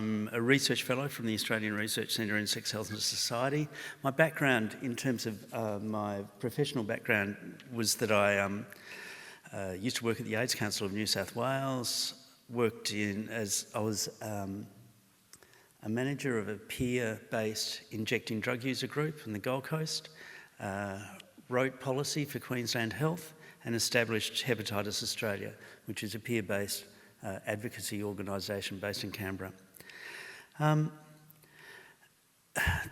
I'm a research fellow from the Australian Research Centre in Sex, Health and Society. My background, in terms of my professional background, was that I used to work at the AIDS Council of New South Wales, I was a manager of a peer-based injecting drug user group in the Gold Coast, wrote policy for Queensland Health, and established Hepatitis Australia, which is a peer-based advocacy organisation based in Canberra.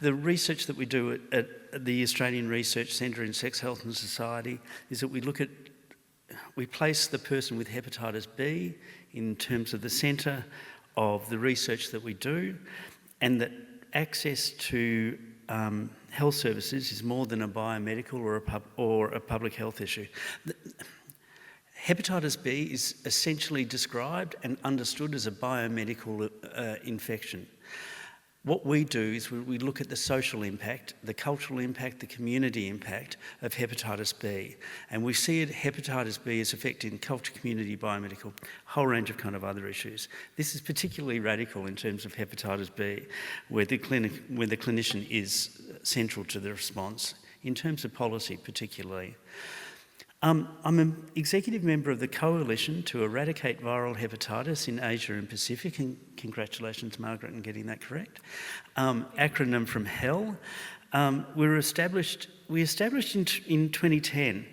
The research that we do at the Australian Research Centre in Sex, Health and Society is that we place the person with hepatitis B in terms of the centre of the research that we do, and that access to health services is more than a biomedical or a public health issue. Hepatitis B is essentially described and understood as a biomedical infection. What we do is we look at the social impact, the cultural impact, the community impact of hepatitis B. And we see hepatitis B is affecting culture, community, biomedical, a whole range of kind of other issues. This is particularly radical in terms of hepatitis B, where the clinician is central to the response, in terms of policy particularly. I'm an executive member of the Coalition to Eradicate Viral Hepatitis in Asia and Pacific, and congratulations, Margaret, on getting that correct. Acronym from HELL. We established in 2010,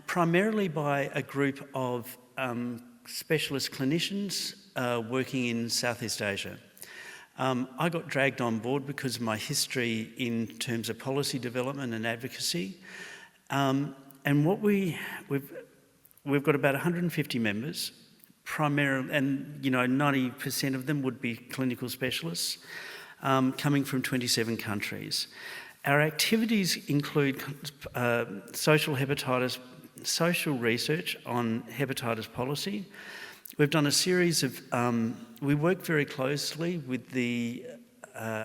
primarily by a group of specialist clinicians working in Southeast Asia. I got dragged on board because of my history in terms of policy development and advocacy. And we've got about 150 members, primarily, and 90% of them would be clinical specialists, coming from 27 countries. Our activities include social research on hepatitis policy. We've done a series of, we work very closely with the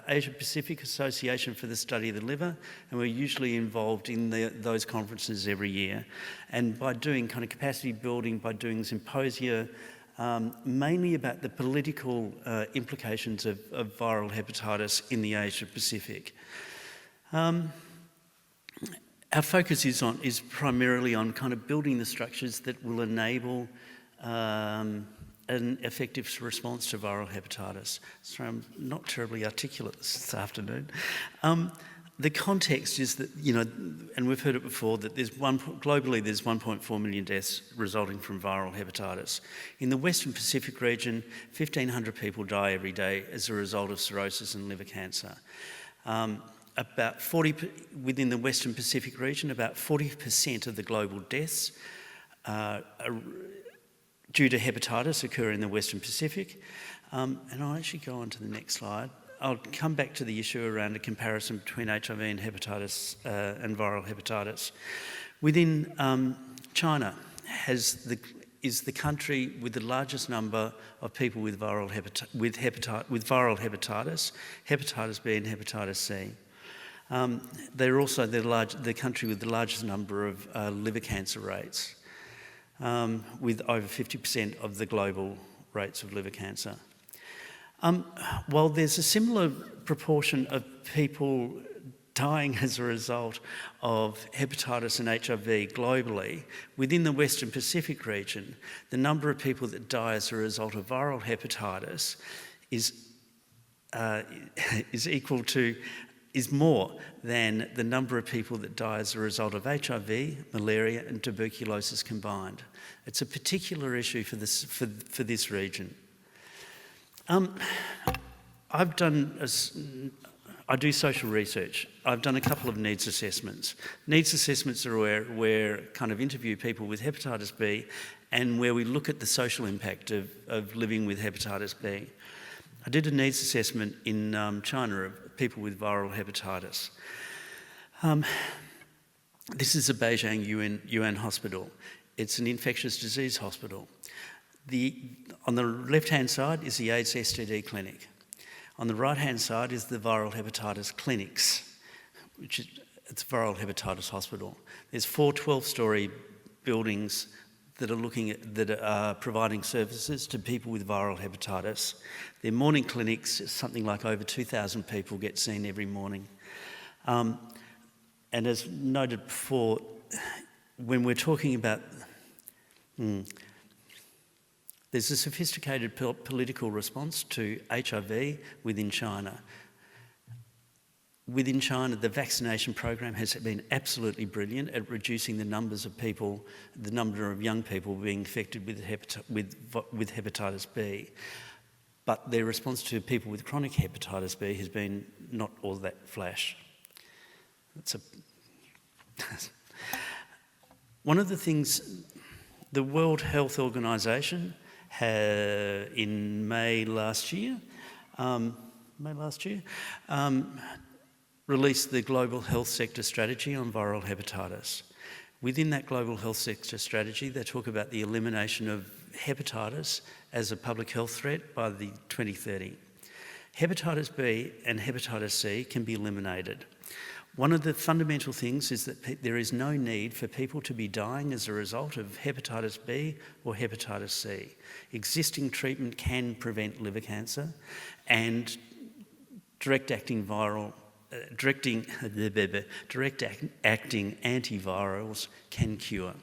Asia Pacific Association for the Study of the Liver, and we're usually involved in those conferences every year. And by doing kind of capacity building, by doing symposia, mainly about the political implications of viral hepatitis in the Asia Pacific. Our focus is primarily on kind of building the structures that will enable an effective response to viral hepatitis. So I'm not terribly articulate this afternoon. The context is that, and we've heard it before, that globally there's 1.4 million deaths resulting from viral hepatitis. In the Western Pacific region, 1,500 people die every day as a result of cirrhosis and liver cancer. Within the Western Pacific region, about 40% of the global deaths due to hepatitis occur in the Western Pacific. And I'll actually go on to the next slide. I'll come back to the issue around a comparison between HIV and hepatitis and viral hepatitis. Within China is the country with the largest number of people with viral hepatitis, hepatitis B and hepatitis C. They're also the country with the largest number of liver cancer rates, with over 50% of the global rates of liver cancer. While there's a similar proportion of people dying as a result of hepatitis and HIV globally, within the Western Pacific region, the number of people that die as a result of viral hepatitis is more than the number of people that die as a result of HIV, malaria and tuberculosis combined. It's a particular issue for this region. I do social research. I've done a couple of needs assessments. Needs assessments are where kind of interview people with hepatitis B and where we look at the social impact of living with hepatitis B. I did a needs assessment in China of people with viral hepatitis. This is a Beijing UN hospital. It's an infectious disease hospital. On the left-hand side is the AIDS STD clinic. On the right-hand side is the viral hepatitis clinics, it's a viral hepatitis hospital. There's 4 12-storey buildings that are providing services to people with viral hepatitis. Their morning clinics, something like over 2,000 people get seen every morning. And as noted before, when we're talking about... there's a sophisticated political response to HIV within China. Within China, the vaccination program has been absolutely brilliant at reducing the numbers of people, the number of young people being infected with hepatitis B. But their response to people with chronic hepatitis B has been not all that flash. One of the things the World Health Organization in May last year, released the Global Health Sector Strategy on viral hepatitis. Within that Global Health Sector Strategy, they talk about the elimination of hepatitis as a public health threat by the 2030. Hepatitis B and hepatitis C can be eliminated. One of the fundamental things is that there is no need for people to be dying as a result of hepatitis B or hepatitis C. Existing treatment can prevent liver cancer, and direct-acting antivirals can cure.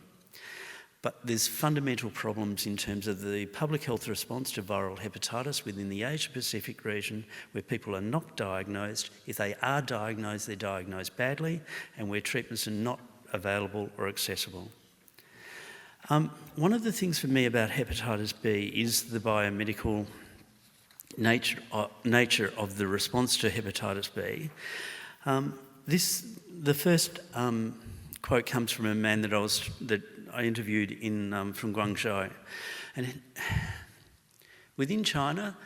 But there's fundamental problems in terms of the public health response to viral hepatitis within the Asia-Pacific region, where people are not diagnosed. If they are diagnosed, they're diagnosed badly, and where treatments are not available or accessible. One of the things for me about hepatitis B is the biomedical nature of the response to hepatitis B. The first quote comes from a man that I interviewed from Guangzhou, and within China,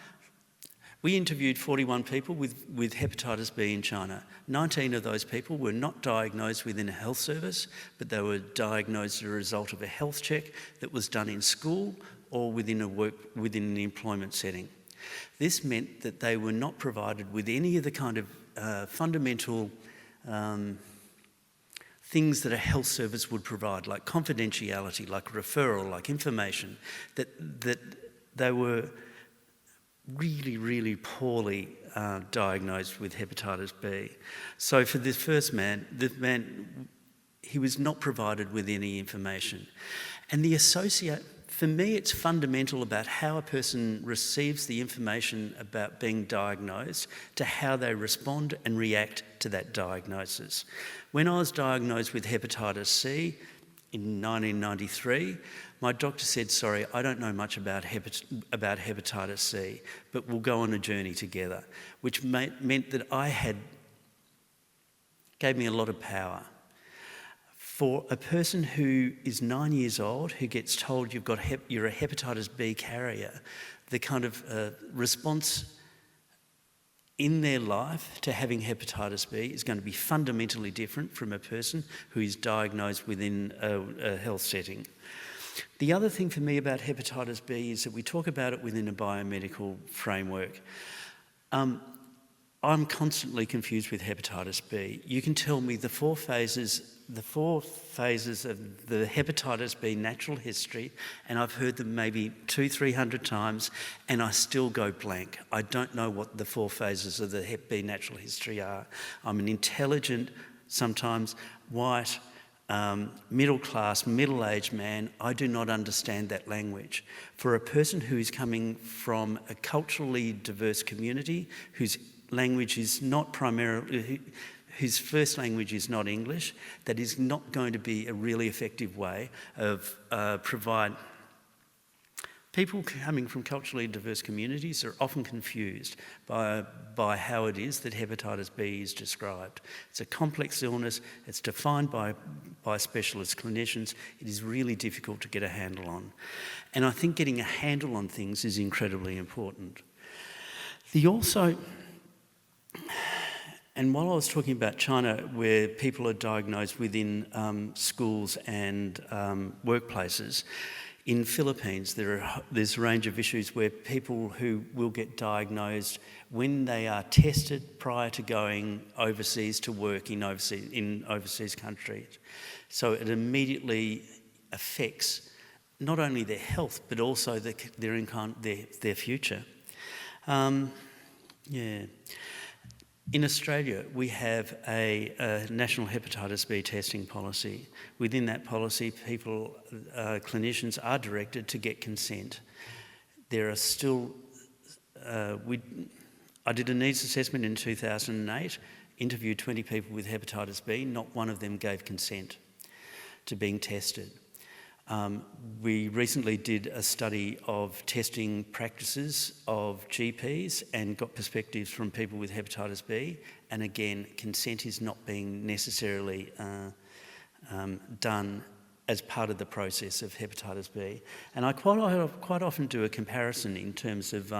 we interviewed 41 people with hepatitis B in China. 19 of those people were not diagnosed within a health service, but they were diagnosed as a result of a health check that was done in school or within an employment setting. This meant that they were not provided with any of the kind of fundamental things that a health service would provide, like confidentiality, like referral, like information, that they were really, really poorly diagnosed with hepatitis B. So for this first man, he was not provided with any information. And for me, it's fundamental about how a person receives the information about being diagnosed to how they respond and react to that diagnosis. When I was diagnosed with hepatitis C in 1993, my doctor said, "Sorry, I don't know much about hepatitis C, but we'll go on a journey together," which meant that gave me a lot of power. For a person who is 9 years old, who gets told you're a hepatitis B carrier, the kind of response in their life to having hepatitis B is going to be fundamentally different from a person who is diagnosed within a health setting. The other thing for me about hepatitis B is that we talk about it within a biomedical framework. I'm constantly confused with hepatitis B. You can tell me the four phases of the hepatitis B natural history, and I've heard them maybe 200-300 times, and I still go blank. I don't know what the four phases of the hep B natural history are. I'm an intelligent, sometimes white, middle-class, middle-aged man. I do not understand that language. For a person who is coming from a culturally diverse community, whose language is not primarily, whose first language is not English, that is not going to be a really effective way of provide. People coming from culturally diverse communities are often confused by how it is that hepatitis B is described. It's a complex illness, it's defined by specialist clinicians. It is really difficult to get a handle on. And I think getting a handle on things is incredibly important. And while I was talking about China, where people are diagnosed within schools and workplaces, in Philippines there's a range of issues where people who will get diagnosed when they are tested prior to going overseas to work in overseas countries. So it immediately affects not only their health but also their future. In Australia, we have a national hepatitis B testing policy. Within that policy, clinicians are directed to get consent. There are still, I did a needs assessment in 2008, interviewed 20 people with hepatitis B, not one of them gave consent to being tested. We recently did a study of testing practices of GPs and got perspectives from people with hepatitis B, and again, consent is not being necessarily done as part of the process of hepatitis B. And I quite often do a comparison in terms of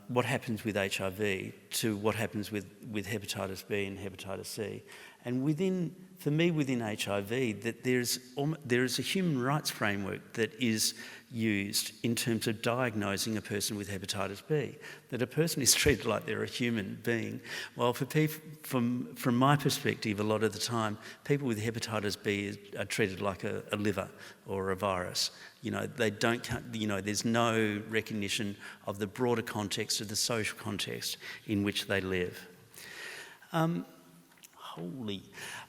what happens with HIV to what happens with hepatitis B and hepatitis C. And within HIV, that there is a human rights framework that is used in terms of diagnosing a person with hepatitis B, that a person is treated like they're a human being. Well, for people, from my perspective, a lot of the time, people with hepatitis B are treated like a liver or a virus. They don't, there's no recognition of the broader context, of the social context in which they live.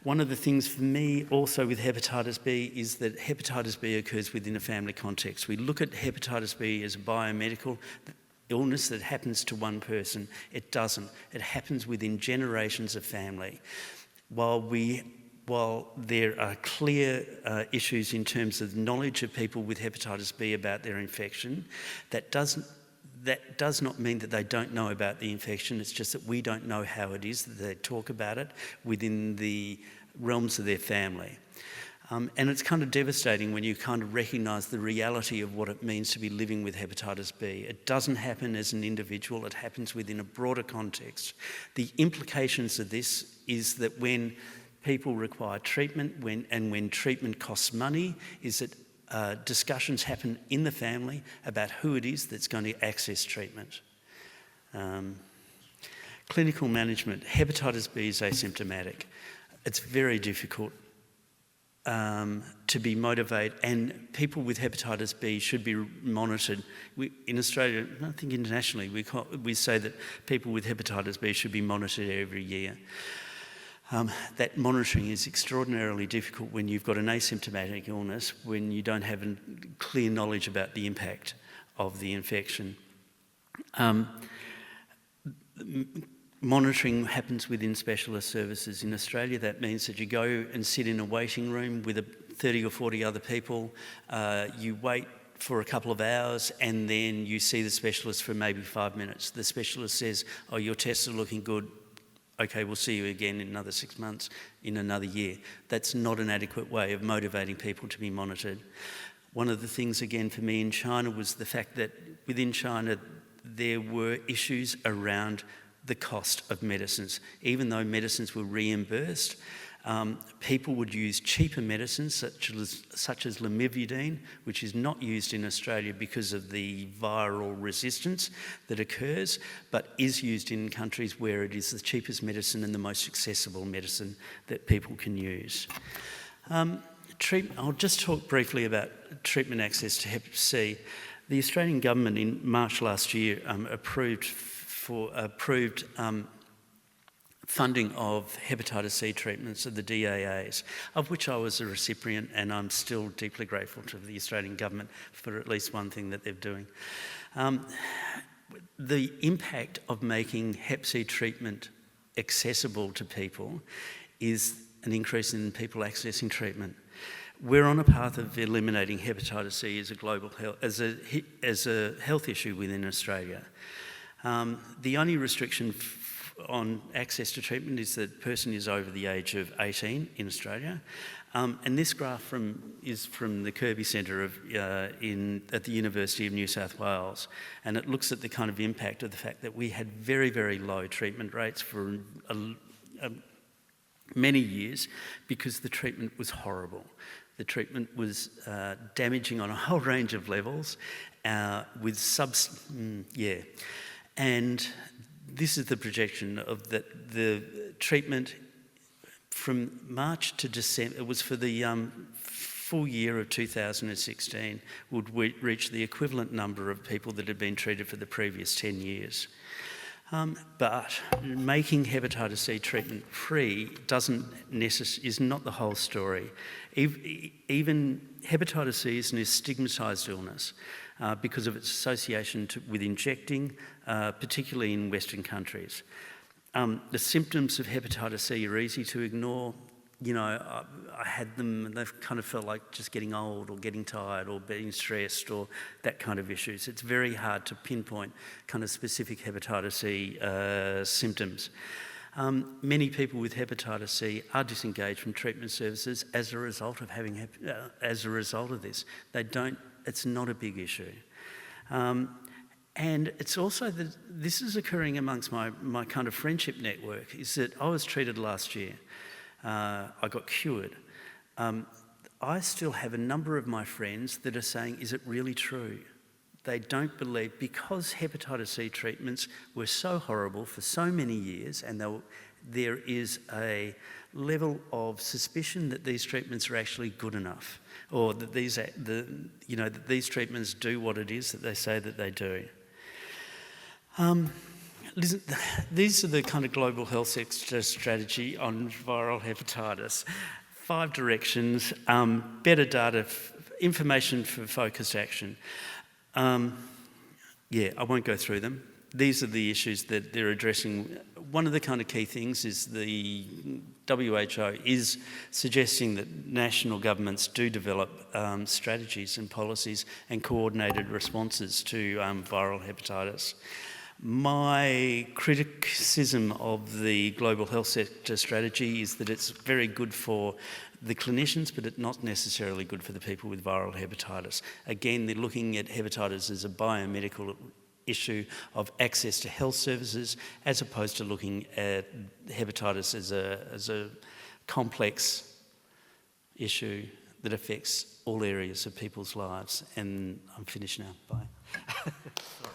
One of the things for me also with hepatitis B is that hepatitis B occurs within a family context. We look at hepatitis B as a biomedical illness that happens to one person. It doesn't. It happens within generations of family. While there are clear issues in terms of knowledge of people with hepatitis B about their infection, that does not mean that they don't know about the infection. It's just that we don't know how it is that they talk about it within the realms of their family. And it's kind of devastating when you kind of recognise the reality of what it means to be living with hepatitis B. It doesn't happen as an individual, it happens within a broader context. The implications of this is that when people require treatment, when treatment costs money, is that discussions happen in the family about who it is that's going to access treatment. Clinical management. Hepatitis B is asymptomatic. It's very difficult to be motivated, and people with hepatitis B should be monitored. In Australia, I think internationally, we say that people with hepatitis B should be monitored every year. That monitoring is extraordinarily difficult when you've got an asymptomatic illness, when you don't have a clear knowledge about the impact of the infection. Monitoring happens within specialist services. In Australia, that means that you go and sit in a waiting room with 30 or 40 other people. You wait for a couple of hours and then you see the specialist for maybe 5 minutes. The specialist says, "Oh, your tests are looking good. Okay, we'll see you again in another 6 months, in another year." That's not an adequate way of motivating people to be monitored. One of the things, again, for me in China was the fact that within China there were issues around the cost of medicines. Even though medicines were reimbursed, people would use cheaper medicines such as lamivudine, which is not used in Australia because of the viral resistance that occurs, but is used in countries where it is the cheapest medicine and the most accessible medicine that people can use. I'll just talk briefly about treatment access to Hep C. The Australian government in March last year approved funding of hepatitis C treatments of the DAAs, of which I was a recipient, and I'm still deeply grateful to the Australian government for at least one thing that they're doing. The impact of making Hep C treatment accessible to people is an increase in people accessing treatment. We're on a path of eliminating hepatitis C as a global health, as a health issue within Australia. The only restriction on access to treatment is that the person is over the age of 18 in Australia. And this graph is from the Kirby Centre at the University of New South Wales, and it looks at the kind of impact of the fact that we had very, very low treatment rates for many years because the treatment was horrible. The treatment was damaging on a whole range of levels and this is the projection of the treatment from March to December. It was for the full year of 2016 would reach the equivalent number of people that had been treated for the previous 10 years. But making hepatitis C treatment free is not the whole story. Even hepatitis C is an stigmatised illness because of its association with injecting, particularly in Western countries. The symptoms of hepatitis C are easy to ignore. You know, I had them and they've kind of felt like just getting old or getting tired or being stressed or that kind of issues. It's very hard to pinpoint kind of specific hepatitis C symptoms. Many people with hepatitis C are disengaged from treatment services as a result of this. It's not a big issue. And it's also that this is occurring amongst my kind of friendship network, is that I was treated last year. I got cured. I still have a number of my friends that are saying, is it really true? They don't believe, because hepatitis C treatments were so horrible for so many years, and there is a level of suspicion that these treatments are actually good enough, or that that these treatments do what it is that they say that they do. Listen, these are the kind of global health sector strategy on viral hepatitis. 5 directions, better data, information for focused action. I won't go through them. These are the issues that they're addressing. One of the kind of key things is the WHO is suggesting that national governments do develop strategies and policies and coordinated responses to viral hepatitis. My criticism of the global health sector strategy is that it's very good for the clinicians, but it's not necessarily good for the people with viral hepatitis. Again, they're looking at hepatitis as a biomedical issue of access to health services, as opposed to looking at hepatitis as a complex issue that affects all areas of people's lives. And I'm finished now. Bye. Sorry.